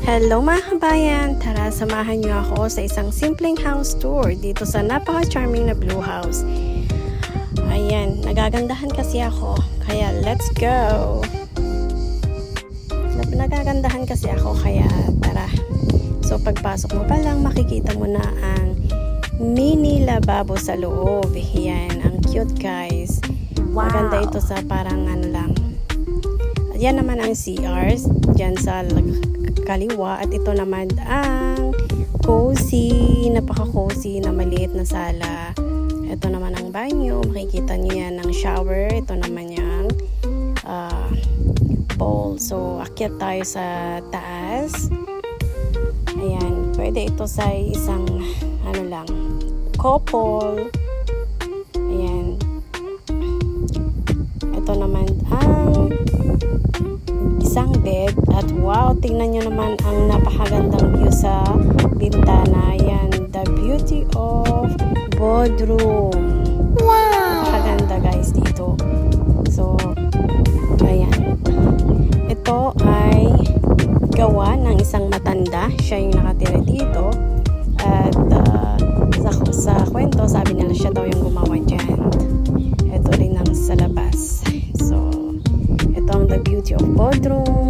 Hello mga kabayan! Tara, samahan niyo ako sa isang simpleng house tour dito sa napaka-charming na Blue House. Ayan, nagagandahan kasi ako, kaya let's go! Nagagandahan kasi ako, kaya tara. So pagpasok mo pa lang, makikita mo na ang mini lababo sa loob. Yan, ang cute guys. Wow. Maganda ito sa parang ano lang. Yan naman ang CRs, dyan sa kaliwa, at ito naman ang cozy, napaka-cozy na maliit na sala. Ito naman ang banyo, makikita niyo yan ang shower. Ito naman yung bowl. So, akyat tayo sa taas. Ayan, pwede ito sa isang ano lang, couple. Ayan. Ito naman ang isang bed, at wow, tingnan nyo naman ang napakagandang view sa bintana. Ayan, the beauty of Bodrum. Wow! Napakaganda guys dito. So, ayan. Ito ay gawa ng isang matanda. Siya yung nakatira dito. At sa kwento, sabi nila siya daw yung gumawa dyan. Ito rin ang sa labas. So, ito ang the beauty of Bodrum.